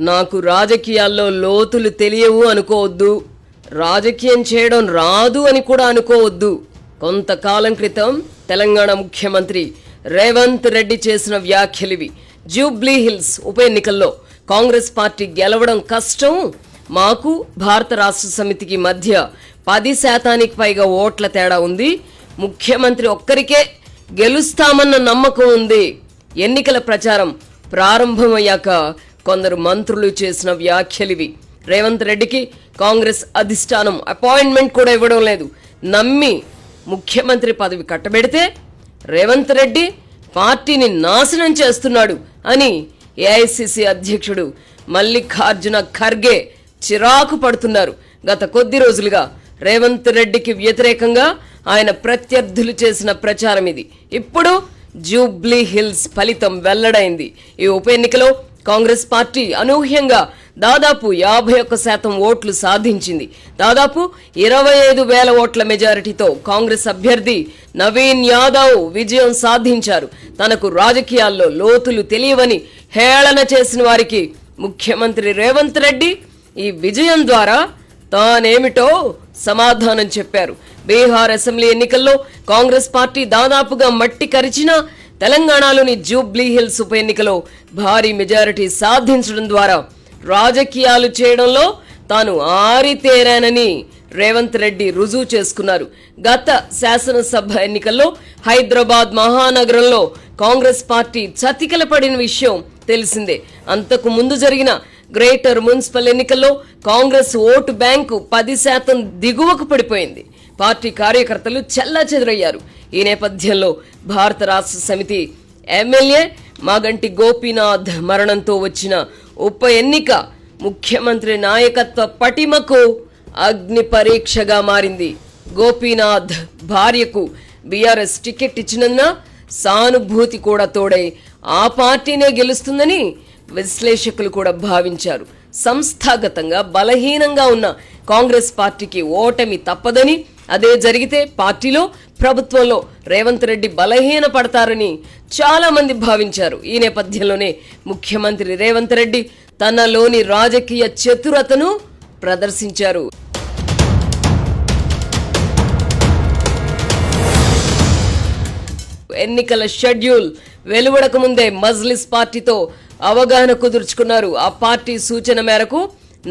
నాకు రాజకీయాల్లో లోతులు తెలియవు అనుకోవద్దు, రాజకీయం చేయడం రాదు అని కూడా అనుకోవద్దు. కొంతకాలం క్రితం తెలంగాణ ముఖ్యమంత్రి రేవంత్ రెడ్డి చేసిన వ్యాఖ్యలివి. జూబ్లీ హిల్స్ ఉప ఎన్నికల్లో కాంగ్రెస్ పార్టీ గెలవడం కష్టం, మాకు భారత రాష్ట్ర సమితికి మధ్య 10% పైగా ఓట్ల తేడా ఉంది, ముఖ్యమంత్రి ఒక్కరికే గెలుస్తామన్న నమ్మకం ఉంది. ఎన్నికల ప్రచారం ప్రారంభమయ్యాక కొందరు మంత్రులు చేసిన వ్యాఖ్యలివి. రేవంత్ రెడ్డికి కాంగ్రెస్ అధిష్టానం అపాయింట్మెంట్ కూడా ఇవ్వడం లేదు. నమ్మి ముఖ్యమంత్రి పదవి కట్టబెడితే రేవంత్ రెడ్డి పార్టీని నాశనం చేస్తున్నాడు అని ఏఐసిసి అధ్యక్షుడు మల్లికార్జున ఖర్గే చిరాకు పడుతున్నారు. గత కొద్ది రోజులుగా రేవంత్ రెడ్డికి వ్యతిరేకంగా ఆయన ప్రత్యర్థులు చేసిన ప్రచారం ఇది. ఇప్పుడు జూబ్లీ హిల్స్ ఫలితం వెల్లడైంది. ఈ ఉప ఎన్నికలో కాంగ్రెస్ పార్టీ అనూహ్యంగా దాదాపు 51% ఓట్లు సాధించింది. దాదాపు 25,000 ఓట్ల మెజారిటీతో కాంగ్రెస్ అభ్యర్థి నవీన్ యాదవ్ విజయం సాధించారు. తనకు రాజకీయాల్లో లోతులు తెలియవని హేళన చేసిన వారికి ముఖ్యమంత్రి రేవంత్ రెడ్డి ఈ విజయం ద్వారా తానేమిటో సమాధానం చెప్పారు. బీహార్ అసెంబ్లీ ఎన్నికల్లో కాంగ్రెస్ పార్టీ దాదాపుగా మట్టి కరిచిన తెలంగాణలోని జూబ్లీ హిల్స్ ఉప ఎన్నికలో భారీ మెజారిటీ సాధించడం ద్వారా రాజకీయాలు చేయడంలో తాను ఆరితేరానని రేవంత్ రెడ్డి రుజువు చేసుకున్నారు. గత శాసనసభ ఎన్నికల్లో హైదరాబాద్ మహానగరంలో కాంగ్రెస్ పార్టీ చతికిల పడిన విషయం తెలిసిందే. అంతకు ముందు జరిగిన గ్రేటర్ మున్సిపల్ ఎన్నికల్లో కాంగ్రెస్ ఓటు బ్యాంకు 10% దిగువకు పడిపోయింది. పార్టీ కార్యకర్తలు చెల్లాచెదురయ్యారు. ఈ నేపథ్యంలో భారత రాష్ట్ర సమితి ఎమ్మెల్యే మాగంటి గోపీనాథ్ మరణంతో వచ్చిన ఉప ఎన్నిక ముఖ్యమంత్రి నాయకత్వ పటిమకు అగ్ని పరీక్షగా మారింది. గోపీనాథ్ భార్యకు బీఆర్ఎస్ టికెట్ ఇచ్చినందున సానుభూతి కూడా తోడై ఆ పార్టీనే గెలుస్తుందని విశ్లేషకులు కూడా భావించారు. సంస్థాగతంగా బలహీనంగా ఉన్న కాంగ్రెస్ పార్టీకి ఓటమి తప్పదని, అదే జరిగితే పార్టీలో ప్రభుత్వంలో రేవంత్ రెడ్డి బలహీన పడతారని చాలా మంది భావించారు. ఈ నేపథ్యంలోనే ముఖ్యమంత్రి రేవంత్ రెడ్డి తనలోని రాజకీయ చతురతను ప్రదర్శించారు. ఎన్నికల షెడ్యూల్ వెలువడక ముందే మజ్లిస్ పార్టీతో అవగాహన కుదుర్చుకున్నారు. ఆ పార్టీ సూచన మేరకు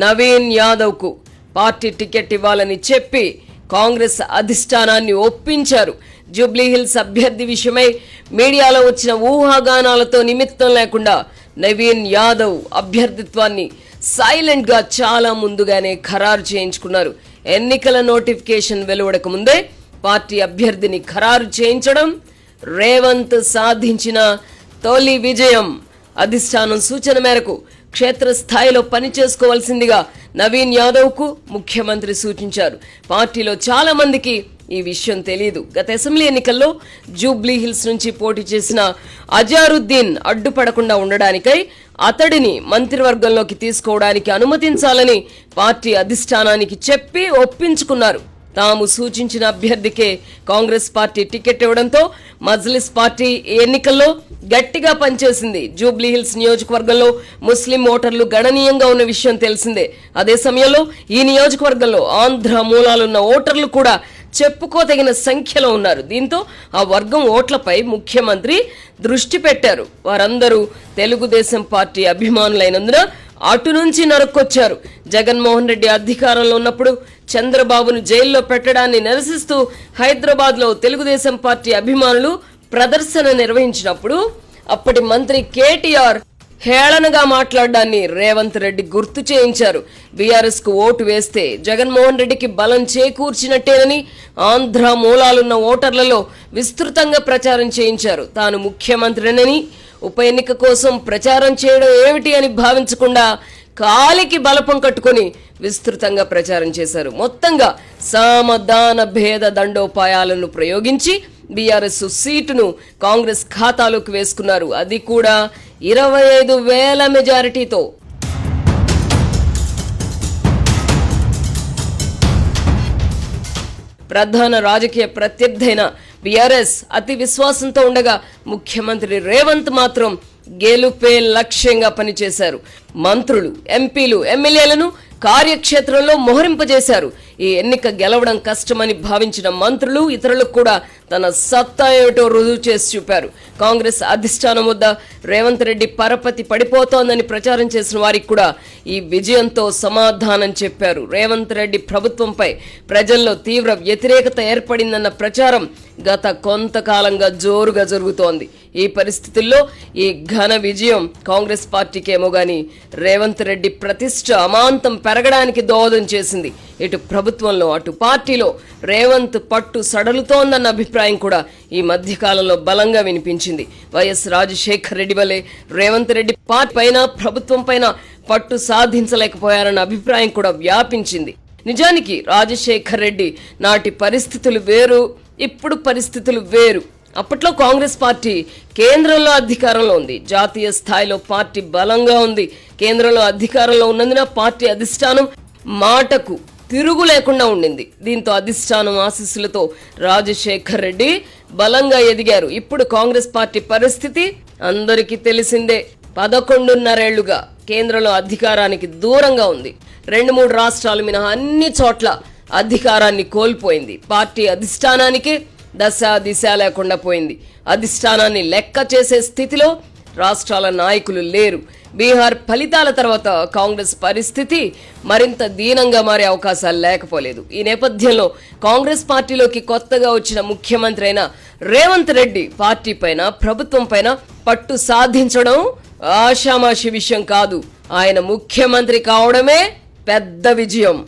నవీన్ యాదవ్ కు పార్టీ టికెట్ ఇవ్వాలని చెప్పి కాంగ్రెస్ అధిష్టానాన్ని ఒప్పించారు. జూబ్లీహిల్స్ అభ్యర్థి విషయమై మీడియాలో వచ్చిన ఊహాగానాలతో నిమిత్తం లేకుండా నవీన్ యాదవ్ అభ్యర్థిత్వాన్ని సైలెంట్ గా చాలా ముందుగానే ఖరారు చేయించుకున్నారు. ఎన్నికల నోటిఫికేషన్ వెలువడక ముందే పార్టీ అభ్యర్థిని ఖరారు చేయించడం రేవంత్ సాధించిన తొలి విజయం. అధిష్టానం సూచన మేరకు క్షేత్రస్థాయిలో పనిచేసుకోవాల్సిందిగా నవీన్ యాదవ్ కు ముఖ్యమంత్రి సూచించారు. పార్టీలో చాలా మందికి ఈ విషయం తెలియదు. గత అసెంబ్లీ ఎన్నికల్లో జూబ్లీ హిల్స్ నుంచి పోటీ చేసిన అజారుద్దీన్ అడ్డుపడకుండా ఉండడానికై అతడిని మంత్రివర్గంలోకి తీసుకోవడానికి అనుమతించాలని పార్టీ అధిష్టానానికి చెప్పి ఒప్పించుకున్నారు. తాము సూచించిన అభ్యర్థికే కాంగ్రెస్ పార్టీ టికెట్ ఇవ్వడంతో మజ్లిస్ పార్టీ ఎన్నికల్లో గట్టిగా పనిచేసింది. జూబ్లీహిల్స్ నియోజకవర్గంలో ముస్లిం ఓటర్లు గణనీయంగా ఉన్న విషయం తెలిసిందే. అదే సమయంలో ఈ నియోజకవర్గంలో ఆంధ్ర మూలాలున్న ఓటర్లు కూడా చెప్పుకోదగిన సంఖ్యలో ఉన్నారు. దీంతో ఆ వర్గం ఓట్లపై ముఖ్యమంత్రి దృష్టి పెట్టారు. వారందరూ తెలుగుదేశం పార్టీ అభిమానులైనందున అటు నుంచి నరుక్కొచ్చారు. జగన్మోహన్ రెడ్డి అధికారంలో ఉన్నప్పుడు చంద్రబాబును జైల్లో పెట్టడాన్ని నిరసిస్తూ హైదరాబాద్ లో తెలుగుదేశం పార్టీ అభిమానులు ప్రదర్శన నిర్వహించినప్పుడు అప్పటి మంత్రి కేటీఆర్ హేళనగా మాట్లాడడాన్ని రేవంత్ రెడ్డి గుర్తు చేయించారు. బీఆర్ఎస్ కు ఓటు వేస్తే జగన్మోహన్ రెడ్డికి బలం చేకూర్చినట్టేనని ఆంధ్ర మూలాలున్న ఓటర్లలో విస్తృతంగా ప్రచారం చేయించారు. తాను ముఖ్యమంత్రినని ఉప ఎన్నిక కోసం ప్రచారం చేయడం ఏమిటి అని భావించకుండా కాలికి బలపం కట్టుకుని విస్తృతంగా ప్రచారం చేశారు. మొత్తంగా సామధాన భేద దండోపాయాలను ప్రయోగించి బీఆర్ఎస్ సీటును కాంగ్రెస్ ఖాతాలోకి వేసుకున్నారు. అది కూడా 25,000 మెజారిటీతో. ప్రధాన రాజకీయ ప్రత్యర్థైన బీఆర్ఎస్ అతి విశ్వాసంతో ఉండగా ముఖ్యమంత్రి రేవంత్ మాత్రం గెలుపే లక్ష్యంగా పనిచేశారు. మంత్రులు, ఎంపీలు, ఎమ్మెల్యేలను కార్యక్షేత్రంలో మోహరింపజేశారు. ఈ ఎన్నిక గెలవడం కష్టమని భావించిన మంత్రులు, ఇతరులకు కూడా తన సత్తా ఏమిటో రుజువు చేసి చూపారు. కాంగ్రెస్ అధిష్టానం వద్ద రేవంత్ రెడ్డి పరపతి పడిపోతోందని ప్రచారం చేసిన వారికి కూడా ఈ విజయంతో సమాధానం చెప్పారు. రేవంత్ రెడ్డి ప్రభుత్వంపై ప్రజల్లో తీవ్ర వ్యతిరేకత ఏర్పడిందన్న ప్రచారం గత కొంతకాలంగా జోరుగా జరుగుతోంది. ఈ పరిస్థితుల్లో ఈ ఘన విజయం కాంగ్రెస్ పార్టీకేమో గాని రేవంత్ రెడ్డి ప్రతిష్ట అమాంతం పెరగడానికి దోహదం చేసింది. ఇటు ప్రభుత్వంలో అటు పార్టీలో రేవంత్ పట్టు సడలుతోందన్న అభిప్రాయం కూడా ఈ మధ్యకాలంలో బలంగా వినిపించింది. వైఎస్ రాజశేఖర్ రెడ్డి వల్లే రేవంత్ రెడ్డి పార్టీ పైన, ప్రభుత్వం పైన పట్టు సాధించలేకపోయారన్న అభిప్రాయం కూడా వ్యాపించింది. నిజానికి రాజశేఖర్ రెడ్డి నాటి పరిస్థితులు వేరు, ఇప్పుడు పరిస్థితులు వేరు. అప్పట్లో కాంగ్రెస్ పార్టీ కేంద్రంలో అధికారంలో ఉంది, జాతీయ స్థాయిలో పార్టీ బలంగా ఉంది. కేంద్రంలో అధికారంలో ఉన్నందున పార్టీ అధిష్టానం మాటకు తిరుగు లేకుండా ఉండింది. దీంతో అధిష్టానం ఆశీస్సులతో రాజశేఖర్ రెడ్డి బలంగా ఎదిగారు. ఇప్పుడు కాంగ్రెస్ పార్టీ పరిస్థితి అందరికీ తెలిసిందే. 11.5 ఏళ్లుగా కేంద్రంలో అధికారానికి దూరంగా ఉంది. 2-3 రాష్ట్రాలు మినహా అన్ని చోట్ల అధికారాన్ని కోల్పోయింది. పార్టీ అధిష్టానానికి దశ దిశ లేకుండా పోయింది. అధిష్టానాన్ని లెక్క చేసే స్థితిలో రాష్ట్రాల నాయకులు లేరు. బీహార్ ఫలితాల తర్వాత కాంగ్రెస్ పరిస్థితి మరింత దీనంగా మారే అవకాశాలు లేకపోలేదు. ఈ నేపథ్యంలో కాంగ్రెస్ పార్టీలోకి కొత్తగా వచ్చిన ముఖ్యమంత్రి అయిన రేవంత్ రెడ్డి పార్టీ పైన, ప్రభుత్వం పైన పట్టు సాధించడం ఆషామాషి విషయం కాదు. ఆయన ముఖ్యమంత్రి కావడమే పెద్ద విజయం.